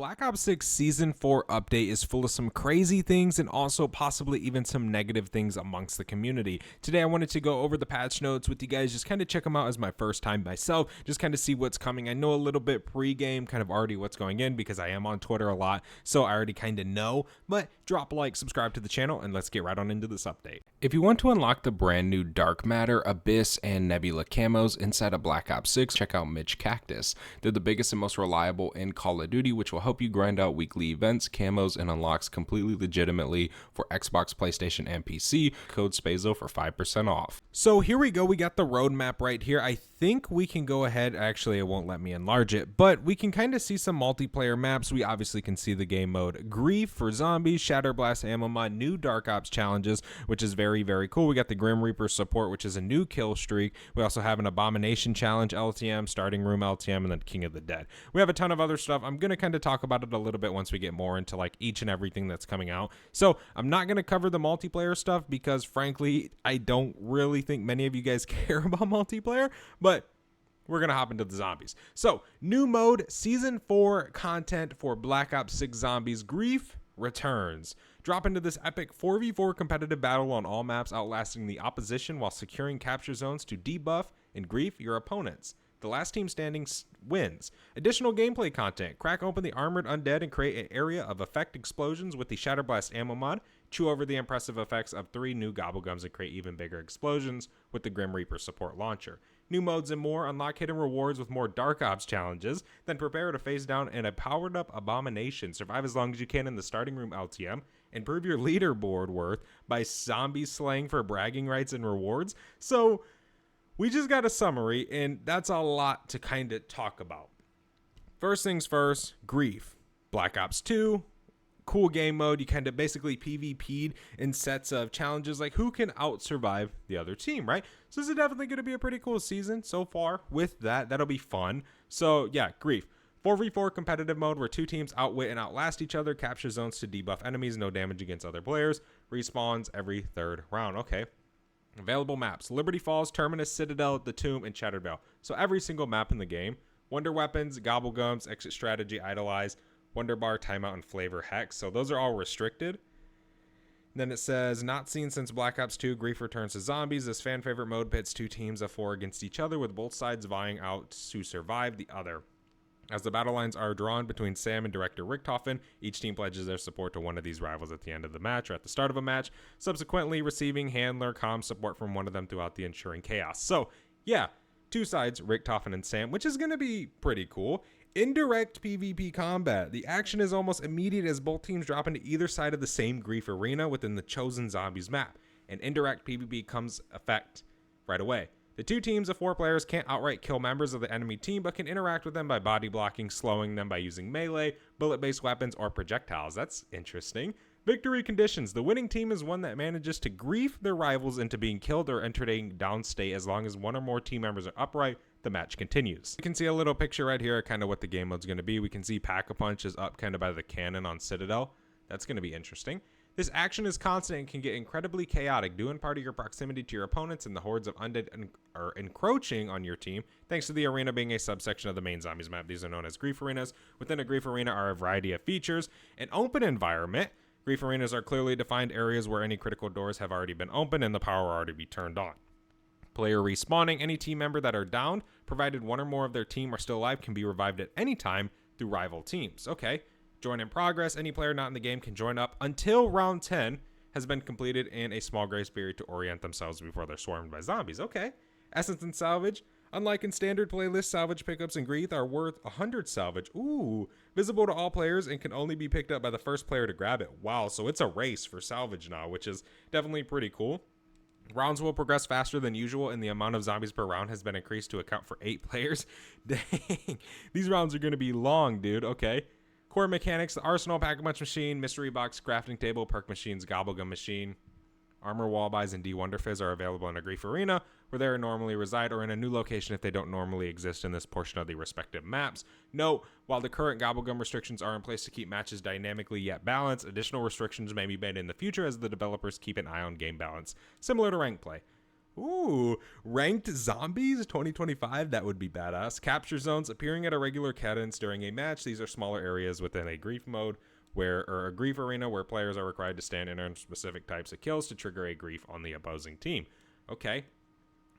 Black Ops 6 Season 4 update is full of some crazy things and also possibly even some negative things amongst the community. Today I wanted to go over the patch notes with you guys, just kind of check them out as my first time myself, just kind of see what's coming. I know a little bit pre-game, kind of already what's going in because I am on Twitter a lot, so I already kind of know, but drop a like, subscribe to the channel, and let's get right on into this update. If you want to unlock the brand new Dark Matter, Abyss, and Nebula camos inside of Black Ops 6, check out Mitch Cactus. They're the biggest and most reliable in Call of Duty, which will help you grind out weekly events, camos, and unlocks completely legitimately for Xbox, PlayStation, and PC. Code SPAZO for 5% off. So here we go. We got the roadmap right here. I think we can go ahead. Actually, it won't let me enlarge it, but we can kind of see some multiplayer maps. We obviously can see the game mode Grief for zombies, Shatter Blast ammo mod, new Dark Ops challenges, which is very, very cool. We got the Grim Reaper support, which is a new kill streak. We also have an Abomination challenge LTM, Starting Room LTM, and then King of the Dead. We have a ton of other stuff. I'm going to kind of talk about it a little bit once we get more into like each and everything that's coming out. So I'm not going to cover the multiplayer stuff because frankly, I don't really think many of you guys care about multiplayer, but we're going to hop into the zombies. So new mode, season 4 content for Black Ops 6 Zombies Grief returns. Drop into this epic 4v4 competitive battle on all maps, outlasting the opposition while securing capture zones to debuff and grief your opponents. The last team standing wins. Additional gameplay content. Crack open the armored undead and create an area of effect explosions with the Shatter Blast ammo mod. Chew over the impressive effects of 3 new gobblegums and create even bigger explosions with the Grim Reaper support launcher. New modes and more. Unlock hidden rewards with more Dark Ops challenges. Then prepare to face down in a powered up Abomination. Survive as long as you can in the Starting Room LTM. Improve your leaderboard worth by zombie slaying for bragging rights and rewards. So we just got a summary, and that's a lot to kind of talk about. First things first, Grief. Black Ops 2, cool game mode. You kind of basically PvP'd in sets of challenges like who can out-survive the other team, right? So this is definitely going to be a pretty cool season so far with that. That'll be fun. So yeah, Grief. 4v4 competitive mode where 2 teams outwit and outlast each other. Capture zones to debuff enemies. No damage against other players. Respawns every 3rd round. Okay. Available maps: Liberty Falls, Terminus, Citadel, The Tomb, and Shattered Bell. So every single map in the game. Wonder Weapons, Gobblegums, Exit Strategy, Idolize, Wonder Bar, Timeout, and Flavor Hex. So those are all restricted. Then it says, not seen since Black Ops 2, Grief returns to zombies. This fan favorite mode pits 2 teams of 4 against each other, with both sides vying out to survive the other. As the battle lines are drawn between Sam and director Richtofen, each team pledges their support to one of these rivals at the end of the match or at the start of a match, subsequently receiving handler comm support from one of them throughout the ensuing chaos. So, yeah, 2 sides, Richtofen and Sam, which is going to be pretty cool. Indirect PvP combat. The action is almost immediate as both teams drop into either side of the same Grief arena within the chosen zombies map. And indirect PvP comes effect right away. The 2 teams of 4 players can't outright kill members of the enemy team, but can interact with them by body blocking, slowing them by using melee, bullet-based weapons, or projectiles. That's interesting. Victory conditions. The winning team is one that manages to grief their rivals into being killed or entering downstate. As long as 1 or more team members are upright, the match continues. You can see a little picture right here, kind of what the game mode's going to be. We can see Pack-a-Punch is up kind of by the cannon on Citadel. That's going to be interesting. This action is constant and can get incredibly chaotic, due in part to your proximity to your opponents and the hordes of undead are encroaching on your team, thanks to the arena being a subsection of the main zombies map. These are known as Grief Arenas. Within a Grief Arena are a variety of features. An open environment. Grief Arenas are clearly defined areas where any critical doors have already been opened and the power already be turned on. Player respawning. Any team member that are downed, provided 1 or more of their team are still alive, can be revived at any time through rival teams. Okay. Join in progress. Any player not in the game can join up until round 10 has been completed and a small grace period to orient themselves before they're swarmed by zombies. Okay. Essence and salvage. Unlike in standard playlists, salvage pickups in Grief are worth 100 salvage. Ooh. Visible to all players and can only be picked up by the first player to grab it. Wow. So it's a race for salvage now, which is definitely pretty cool. Rounds will progress faster than usual, and the amount of zombies per round has been increased to account for 8 players. Dang. These rounds are going to be long, dude. Okay. Core mechanics: the Arsenal, Pack-a-Punch machine, mystery box, crafting table, perk machines, gobblegum machine, armor wall buys, and D-Wonder Fizz are available in a Grief arena where they normally reside, or in a new location if they don't normally exist in this portion of the respective maps. Note, while the current gobblegum restrictions are in place to keep matches dynamically yet balanced, additional restrictions may be made in the future as the developers keep an eye on game balance, similar to rank play. Ooh, ranked zombies 2025. That would be badass. Capture zones appearing at a regular cadence during a match. These are smaller areas within a grief mode or a grief arena where players are required to stand and earn specific types of kills to trigger a grief on the opposing team. Okay.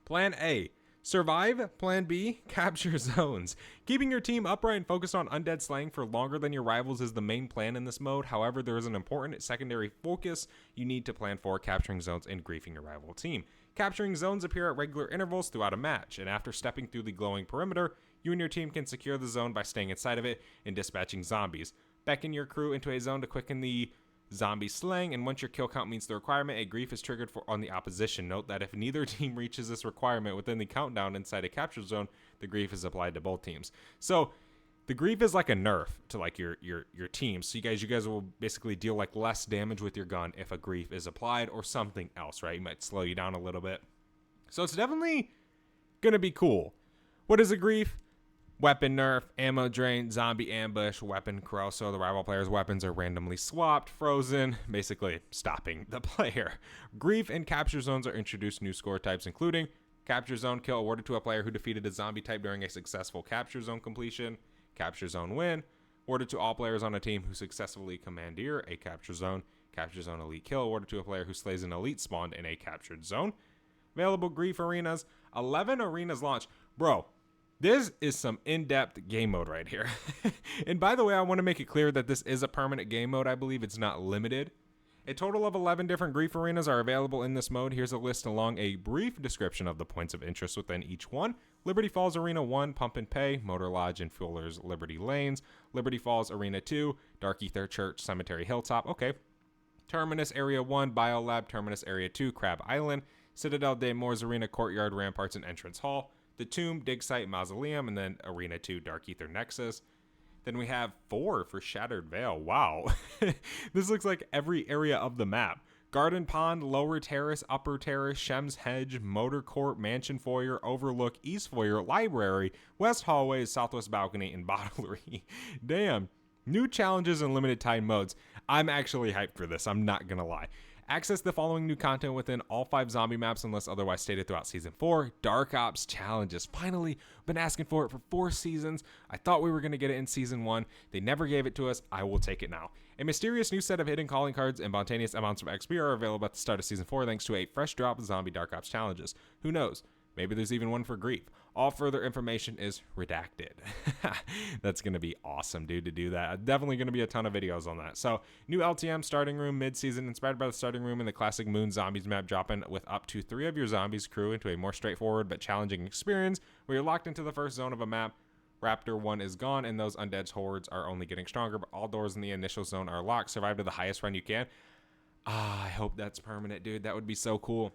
Plan A. Survive. Plan B. Capture zones. Keeping your team upright and focused on undead slaying for longer than your rivals is the main plan in this mode. However, there is an important secondary focus you need to plan for: capturing zones and griefing your rival team. Capturing zones appear at regular intervals throughout a match, and after stepping through the glowing perimeter, you and your team can secure the zone by staying inside of it and dispatching zombies. Beckon your crew into a zone to quicken the zombie slaying, and once your kill count meets the requirement, a grief is triggered on the opposition. Note that if neither team reaches this requirement within the countdown inside a capture zone, the grief is applied to both teams. So the grief is like a nerf to like your team. So you guys will basically deal like less damage with your gun if a grief is applied or something else, right? It might slow you down a little bit. So it's definitely gonna be cool. What is a grief? Weapon nerf, ammo drain, zombie ambush, weapon crow. So the rival player's weapons are randomly swapped, frozen, basically stopping the player. Grief and capture zones are introduced new score types, including capture zone kill awarded to a player who defeated a zombie type during a successful capture zone completion. Capture zone win awarded to all players on a team who successfully commandeer a capture zone. Capture zone elite kill awarded to a player who slays an elite spawned in a captured zone. Available grief arenas, 11 arenas launch. Bro, this is some in-depth game mode right here. And by the way, I want to make it clear that this is a permanent game mode. I believe it's not limited. A total of 11 different grief arenas are available in this mode. Here's a list along a brief description of the points of interest within each one. Liberty Falls Arena 1, Pump and Pay, Motor Lodge and Fuller's Liberty Lanes. Liberty Falls Arena 2, Dark Ether Church, Cemetery Hilltop. Okay. Terminus Area 1, Biolab. Terminus Area 2, Crab Island. Citadel des Morts Arena, Courtyard, Ramparts, and Entrance Hall. The Tomb, Dig Site, Mausoleum, and then Arena 2, Dark Ether Nexus. Then we have 4 for Shattered Veil. Wow. This looks like every area of the map. Garden Pond, Lower Terrace, Upper Terrace, Shem's Hedge, Motor Court, Mansion Foyer, Overlook, East Foyer, Library, West Hallways, Southwest Balcony, and Bottlery. Damn. New challenges and limited time modes. I'm actually hyped for this. I'm not going to lie. Access the following new content within all 5 zombie maps unless otherwise stated throughout Season 4. Dark Ops challenges. Finally, been asking for it for 4 seasons. I thought we were going to get it in Season 1. They never gave it to us. I will take it now. A mysterious new set of hidden calling cards and spontaneous amounts of XP are available at the start of Season 4 thanks to a fresh drop of zombie Dark Ops challenges. Who knows? Maybe there's even one for grief. All further information is redacted. That's going to be awesome, dude, to do that. Definitely going to be a ton of videos on that. So, new LTM starting room mid-season, inspired by the starting room in the classic Moon Zombies map, dropping with up to 3 of your zombies crew into a more straightforward but challenging experience where you're locked into the first zone of a map. Raptor 1 is gone, and those undead hordes are only getting stronger, but all doors in the initial zone are locked. Survive to the highest run you can. I hope that's permanent, dude. That would be so cool.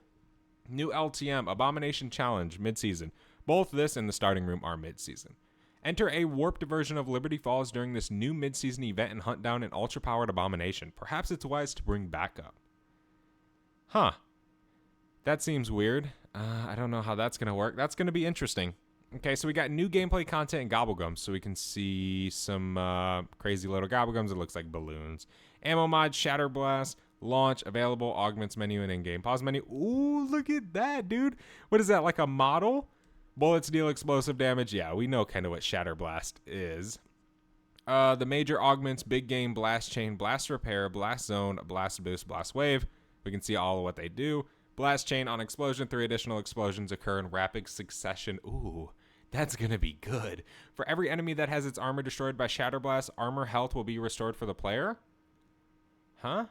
New LTM, Abomination Challenge, mid-season. Both this and the starting room are mid-season. Enter a warped version of Liberty Falls during this new mid-season event and hunt down an ultra-powered abomination. Perhaps it's wise to bring backup. Huh. That seems weird. I don't know how that's going to work. That's going to be interesting. Okay, so we got new gameplay content in Gobblegums, so we can see some crazy little Gobblegums. It looks like balloons. Ammo mod, Shatter Blast. Launch, available, augments menu, and in-game pause menu. Ooh, look at that, dude. What is that, like a model? Bullets deal explosive damage. Yeah, we know kind of what Shatter Blast is. The major augments, big game, blast chain, blast repair, blast zone, blast boost, blast wave. We can see all of what they do. Blast chain on explosion. 3 additional explosions occur in rapid succession. Ooh, that's going to be good. For every enemy that has its armor destroyed by Shatter Blast, armor health will be restored for the player. Huh?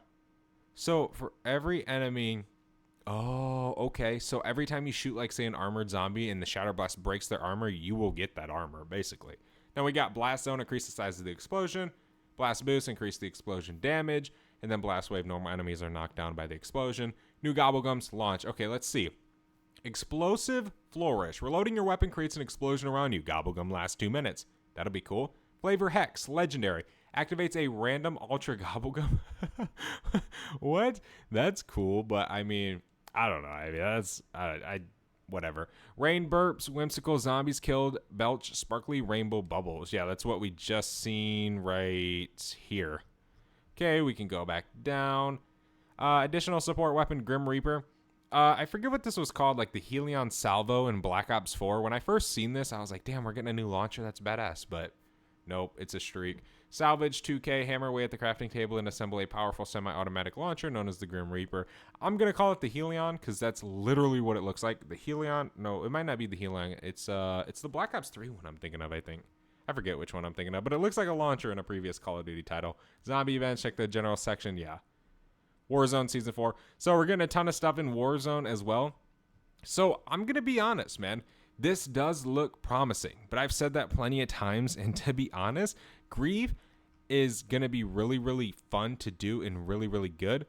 So for every enemy, oh, okay. So every time you shoot, like, say, an armored zombie and the Shatter Blast breaks their armor, you will get that armor, basically. Then we got Blast Zone, increase the size of the explosion. Blast Boost, increase the explosion damage. And then Blast Wave, normal enemies are knocked down by the explosion. New Gobblegums, launch. Okay, let's see. Explosive Flourish. Reloading your weapon creates an explosion around you. Gobblegum lasts 2 minutes. That'll be cool. Flavor Hex, legendary. Activates a random Ultra Gobblegum. What? That's cool, but I mean, I don't know. I mean, that's, whatever. Rain burps, whimsical zombies killed, belch, sparkly rainbow bubbles. Yeah, that's what we just seen right here. Okay, we can go back down. Additional support weapon, Grim Reaper. I forget what this was called, like the Helion Salvo in Black Ops 4. When I first seen this, I was like, damn, we're getting a new launcher. That's badass. But nope, it's a streak. Salvage 2K, hammer away at the crafting table and assemble a powerful semi-automatic launcher known as the Grim Reaper. I'm going to call it the Helion because that's literally what it looks like. The Helion, no, it might not be the Helion. It's the Black Ops 3 one I'm thinking of, I think. I forget which one I'm thinking of, but it looks like a launcher in a previous Call of Duty title. Zombie events, check the general section, yeah. Warzone Season 4. So we're getting a ton of stuff in Warzone as well. So I'm going to be honest, man. This does look promising, but I've said that plenty of times, and to be honest, Grieve is going to be really, really fun to do and really, really good.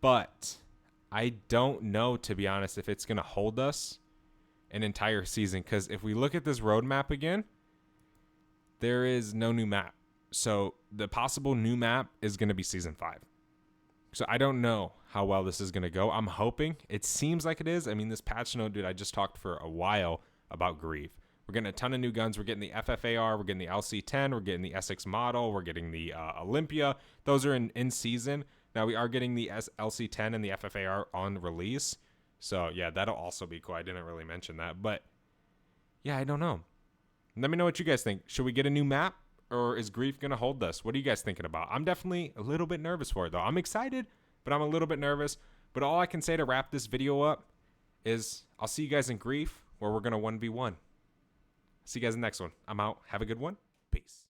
But I don't know, to be honest, if it's going to hold us an entire season, because if we look at this roadmap again, there is no new map. So the possible new map is going to be Season 5. So I don't know how well this is going to go. I'm hoping. It seems like it is. I mean, this patch note, dude, I just talked for a while about Grieve. We're getting a ton of new guns. We're getting the FFAR. We're getting the LC-10. We're getting the SX model. We're getting the Olympia. Those are in season. Now, we are getting the LC-10 and the FFAR on release. So, yeah, that'll also be cool. I didn't really mention that. But, yeah, I don't know. Let me know what you guys think. Should we get a new map? Or is Grief going to hold us? What are you guys thinking about? I'm definitely a little bit nervous for it, though. I'm excited, but I'm a little bit nervous. But all I can say to wrap this video up is I'll see you guys in Grief, where we're going to 1v1. See you guys in the next one. I'm out. Have a good one. Peace.